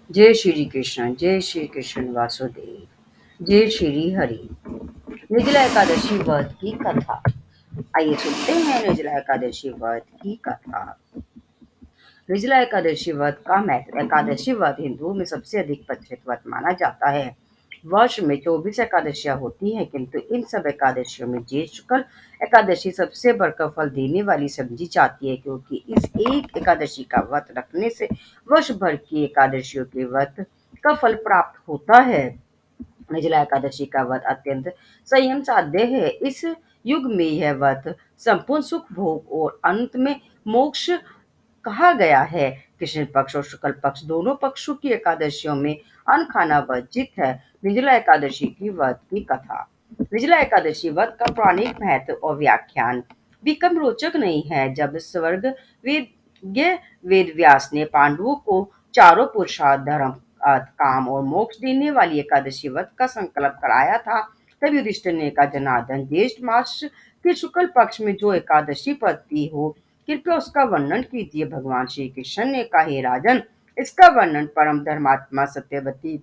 जय श्री कृष्ण वासुदेव, जय श्री हरि। निर्जला एकादशी व्रत की कथा। आइए सुनते हैं निर्जला एकादशी व्रत की कथा। निर्जला एकादशी व्रत का महत्व। एकादशी व्रत हिंदुओं में सबसे अधिक प्रचलित व्रत माना जाता है। वर्ष में 24 एकादशियां होती हैं, किंतु इन सब एकादशियों में ज्येष्ठ शुक्ल एकादशी सबसे बढ़कर फल देने वाली समझी जाती है, क्योंकि इस एक एकादशी का व्रत रखने से वर्ष भर की एकादशियों के व्रत का फल प्राप्त होता है। निर्जला एकादशी का व्रत अत्यंत संयम साध्य है। इस युग में यह व्रत संपूर्ण सुख भोग और अंत में मोक्ष कहा गया है। कृष्ण पक्ष और शुक्ल पक्ष दोनों पक्षों की एकादशियों में अन्न खाना वर्जित है। निर्जला एकादशी की व्रत की कथा। निर्जला एकादशी व्रत का पौराणिक महत्व और व्याख्यान भी कम रोचक नहीं है। जब स्वर्ग वेद वेद व्यास ने पांडवों को चारों पुरुषार्थ धर्म अर्थ काम और मोक्ष देने वाली एकादशी व्रत का संकल्प कराया था, तब युधिष्ठिर ने कहा, जनार्दन, ज्येष्ठ मास के शुक्ल पक्ष में जो एकादशी पड़ती हो, कृपया उसका वर्णन कीजिए। भगवान श्री कृष्ण ने कहा, हे राजन, इसका वर्णन परम धर्मात्मा सत्यवती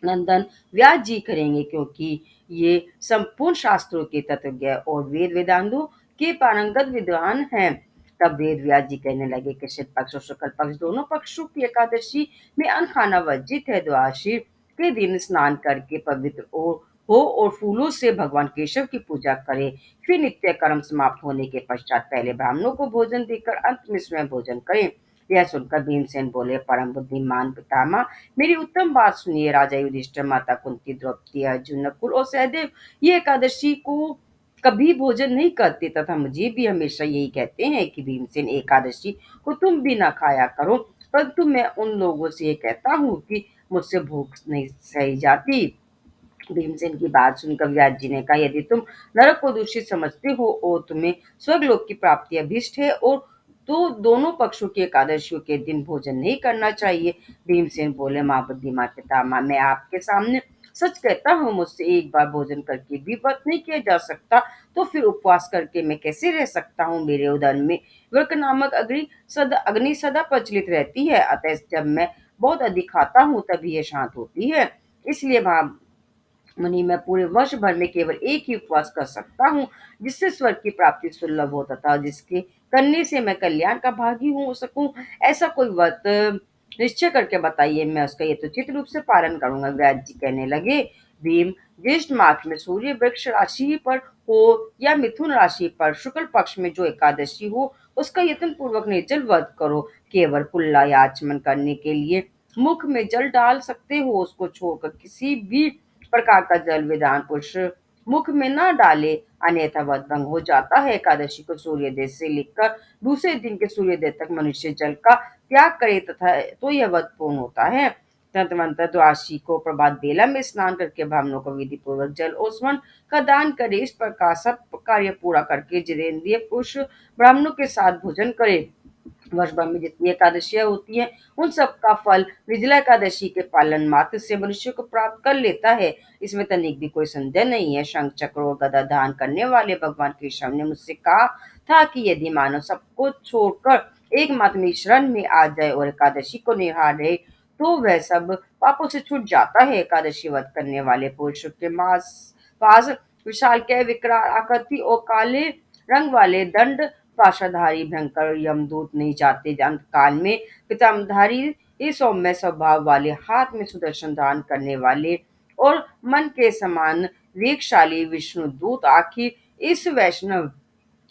नंदन व्यास जी करेंगे, क्योंकि ये संपूर्ण शास्त्रों के तत्वज्ञ और वेद वेदांतों के पारंगत विद्वान हैं। तब वेद व्यास जी कहने लगे, कृष्ण पक्ष और शुक्ल पक्ष दोनों पक्षों की एकादशी में अन्न खाना वर्जित है। द्वादशी के दिन स्नान करके पवित्र हो और फूलों से भगवान केशव की पूजा करें। फिर नित्य कर्म समाप्त होने के पश्चात पहले ब्राह्मणों को भोजन देकर अंत में स्वयं भोजन करें। यह सुनकर भीमसेन बोले, परम बुद्धिमान पितामह, मेरी उत्तम बात सुनिए। राजा युधिष्ठिर, माता कुंती, द्रौपदी, अर्जुन, नकुल और सहदेव ये एकादशी को कभी भोजन नहीं करते तथा मुझे भी हमेशा यही कहते हैं कि भीमसेन, एकादशी को तुम भी ना खाया करो। परंतु मैं उन लोगों से ये कहता हूँ कि मुझसे भूख नहीं सही जाती। भीमसेन की बात सुनकर व्यास जी ने कहा, यदि तुम नरक को दूषित समझते हो और तुम्हें स्वर्गलोक की प्राप्ति अभिष्ट है और तो दोनों पक्षों की एकादशियों के दिन भोजन नहीं करना चाहिए। भीमसेन बोले, माँ बुद्धिमान पितामह, मैं आपके सामने सच कहता हूँ, मुझसे एक बार भोजन करके भी व्रत नहीं किया जा सकता, तो फिर उपवास करके मैं कैसे रह सकता हूँ। मेरे उदर में वृक नामक अग्नि सदा प्रचलित रहती है, अतः जब मैं बहुत अधिक खाता हूँ तभी यह शांत होती है। इसलिए मुनि, मैं पूरे वर्ष भर में केवल एक ही उपवास कर सकता हूँ, जिससे स्वर्ग की प्राप्ति सुलभ हो तथा जिसके करने से मैं कल्याण का भागी हो सकूं। ऐसा कोई व्रत निश्चय करके बताइए, मैं उसका यथोचित रूप से पालन करूंगा। व्यास जी कहने लगे, भीम, ज्येष्ठ मास में सूर्य वृक्ष राशि पर हो या मिथुन राशि पर शुक्ल पक्ष में जो एकादशी हो, उसका यत्न पूर्वक निर्जल व्रत करो। केवल कुल्ला या आचमन करने के लिए मुख में जल डाल सकते हो, उसको छोड़कर किसी भी प्रकार का जल विधान पुरुष मुख में न डाले, अन्यथा वध भंग हो जाता है। एकादशी को सूर्योदय से लेकर दूसरे दिन के सूर्योदय तक मनुष्य जल का त्याग करे तथा तो यह व्रत पूर्ण होता है। तदनंतर द्वादशी को प्रभात बेला में स्नान करके ब्राह्मणों को विधि पूर्वक जल और स्वर्ण का दान करे। इस प्रकार सब कार्य पूरा करके जितेंद्रिय पुरुष ब्राह्मणों के साथ भोजन करे। वर्ष भर में जितनी एकादशियां होती हैं, उन सब का फल निर्जला एकादशी के पालन मात्र से मनुष्य को प्राप्त कर लेता है। इसमें तनिक भी कोई संदेह नहीं है। शंख चक्र और गदा धारण करने वाले भगवान केशव ने मुझसे कहा था कि यदि मानव सबको छोड़कर एकमात्र मेरी शरण में आ जाए और एकादशी को निहारे, तो वह सब पापों से छूट जाता है। एकादशी व्रत करने वाले पुरुष के पास विशालकाय विकराल आकृति और काले रंग वाले दंड पाशाधारी भयंकर यमदूत नहीं जाते। अंत काल में पितामहधारी इस सौम्य स्वभाव वाले, हाथ में सुदर्शन धारण करने वाले और मन के समान वेगशाली विष्णु दूत आखिर इस वैष्णव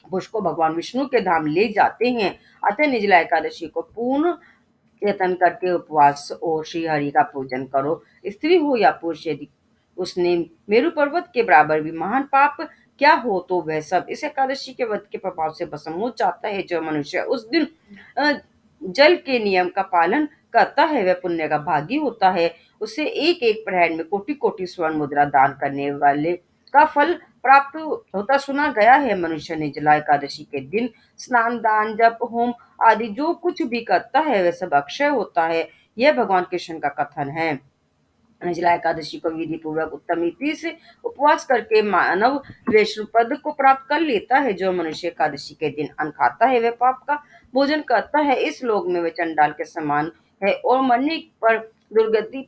पुरुष को भगवान विष्णु के धाम ले जाते हैं। अतः निर्जला एकादशी को पूर्ण यत्न करके उपवास और श्री हरि का पूजन करो। स्त्री हो या पुरुष, यदि उसने मेरु पर्वत के बराबर भी महान पाप क्या हो, तो वह सब इस एकादशी के व्रत के प्रभाव से भस्म हो जाता है। जो मनुष्य उस दिन अ, जल के नियम का पालन करता है, वह पुण्य का भागी होता है। उसे एक एक प्रहर में कोटि कोटि स्वर्ण मुद्रा दान करने वाले का फल प्राप्त होता सुना गया है। मनुष्य निर्जला एकादशी के दिन स्नान, दान, जप, होम आदि जो कुछ भी करता है, वह सब अक्षय होता है। यह भगवान कृष्ण का कथन है। निर्जला एकादशी को विधि पूर्वक उत्तम रीति से उपवास करके मानव वैष्णव पद को प्राप्त कर लेता है। जो मनुष्य एकादशी के दिन अन्न खाता है, वह पाप का भोजन करता है। इस लोक में वह चंडाल के समान है और मरने पर दुर्गति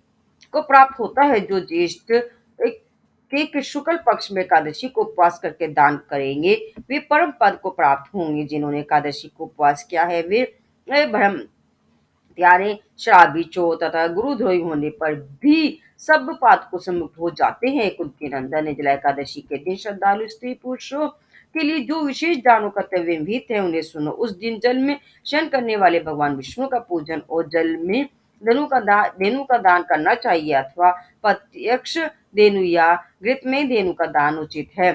को प्राप्त होता है। जो ज्येष्ठ के शुक्ल पक्ष में एकादशी को उपवास करके दान करेंगे, वे परम पद को प्राप्त होंगे। जिन्होंने एकादशी को उपवास किया है, वे ब्रह्म त्यारे शराबी, चोर तथा गुरुद्रोही होने पर भी सब पातकों से मुक्त हो जाते हैं। कुंती नंदन, निर्जला एकादशी के दिन श्रद्धालु स्त्री पुरुषों के लिए जो विशेष दानों कर्तव्य विहित है, उन्हें सुनो। उस दिन जल में शयन करने वाले भगवान विष्णु का पूजन और जल में धेनु का दान करना चाहिए, अथवा प्रत्यक्ष धेनु या घृत में धेनु का दान उचित है।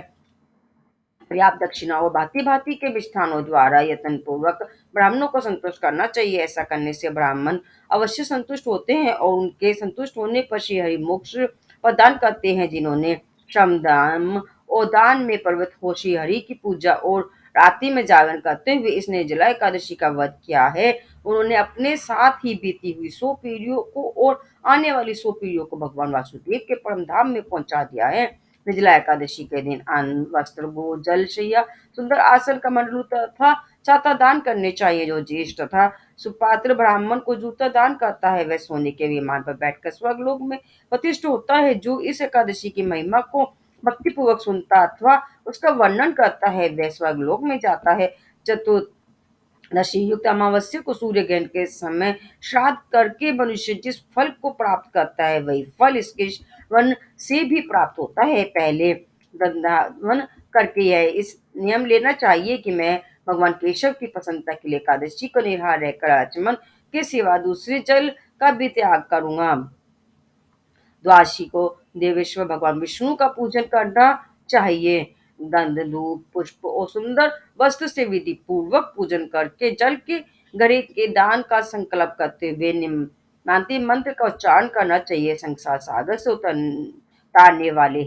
पर्याप्त दक्षिणा और भांति भांति के मिष्ठानों द्वारा यत्न पूर्वक ब्राह्मणों को संतुष्ट करना चाहिए। ऐसा करने से ब्राह्मण अवश्य संतुष्ट होते हैं और उनके संतुष्ट होने पर श्री हरि मोक्ष प्रदान करते हैं। जिन्होंने श्रम दान और दान में प्रवृत्त हो श्री हरि की पूजा और रात्रि में जागरण करते हुए इस निर्जला एकादशी का व्रत किया है, उन्होंने अपने साथ ही बीती हुई 100 पीढ़ियों को और आने वाली 100 पीढ़ियों को भगवान वासुदेव के परम धाम में पहुंचा दिया है। निर्जला एकादशी के दिन अन्न, वस्त्र, भोज, जल, शैया, सुंदर आसन, कमंडलू तथा छाता दान करने चाहिए। जो ज्येष्ठ तथा सुपात्र ब्राह्मण को जूता दान करता है, वह सोने के विमान पर बैठकर स्वर्गलोक में प्रतिष्ठित होता है। जो इस एकादशी की महिमा को भक्ति पूर्वक सुनता अथवा उसका वर्णन करता है, वह स्वर्गलोक में जाता है। चतुर्दशी युक्त अमावस्या को सूर्य ग्रहण के समय श्राद्ध करके मनुष्य जिस फल को प्राप्त करता है, वही फल इसके वन से भी प्राप्त होता है। पहले वृंदावन करके यह इस नियम लेना चाहिए कि मैं भगवान केशव की प्रसन्नता के लिए एकादशी को निराहार रहकर आचमन के सिवा दूसरे जल का भी त्याग करूंगा। द्वादशी को देवेश्वर भगवान विष्णु का पूजन करना चाहिए। गंध, धूप, पुष्प और सुंदर वस्त्र से विधि पूर्वक पूजन करके जल के घड़े के दान का संकल्प करते हुए निम्नांति मंत्र का उच्चारण करना चाहिए। संसार सागर से उतारने वाले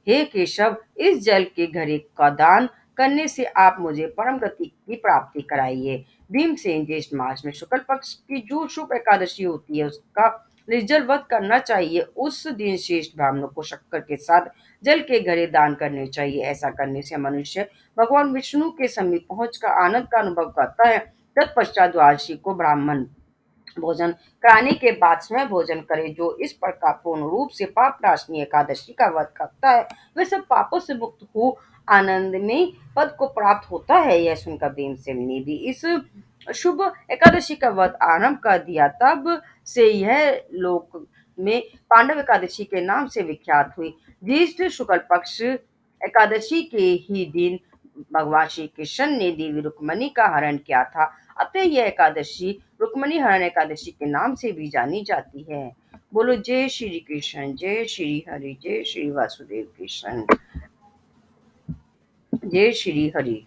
हे केशव, इस जल के घड़े का दान करने से आप मुझे परम गति की प्राप्ति कराइए। भीमसेन, ज्येष्ठ मास में शुक्ल पक्ष की जो शुभ एकादशी होती है, उसका निर्जल व्रत करना चाहिए। उस दिन श्रेष्ठ ब्राह्मणों को शक्कर के साथ जल के घड़े दान करने चाहिए। ऐसा करने से मनुष्य भगवान विष्णु के समीप पहुंचकर आनंद का अनुभव करता है। तत्पश्चात द्वादशी को ब्राह्मण भोजन कराने के बाद स्वयं भोजन करे। जो इस प्रकार पूर्ण रूप से पाप नाशनी एकादशी का व्रत करता है, वह सब पापों से मुक्त हो आनंद में पद को प्राप्त होता है। यह सुनकर भीमसेन ने भी इस शुभ एकादशी का व्रत आरंभ कर दिया। तब से यह लोक में पांडव एकादशी के नाम से विख्यात हुई। ज्येष्ठ शुक्ल पक्ष एकादशी के ही दिन भगवान श्री कृष्ण ने देवी रुक्मणी का हरण किया था, अतः यह एकादशी रुक्मणी हरण एकादशी के नाम से भी जानी जाती है। बोलो जय श्री कृष्ण, जय श्री हरि, जय श्री वासुदेव कृष्ण, जय श्री हरि।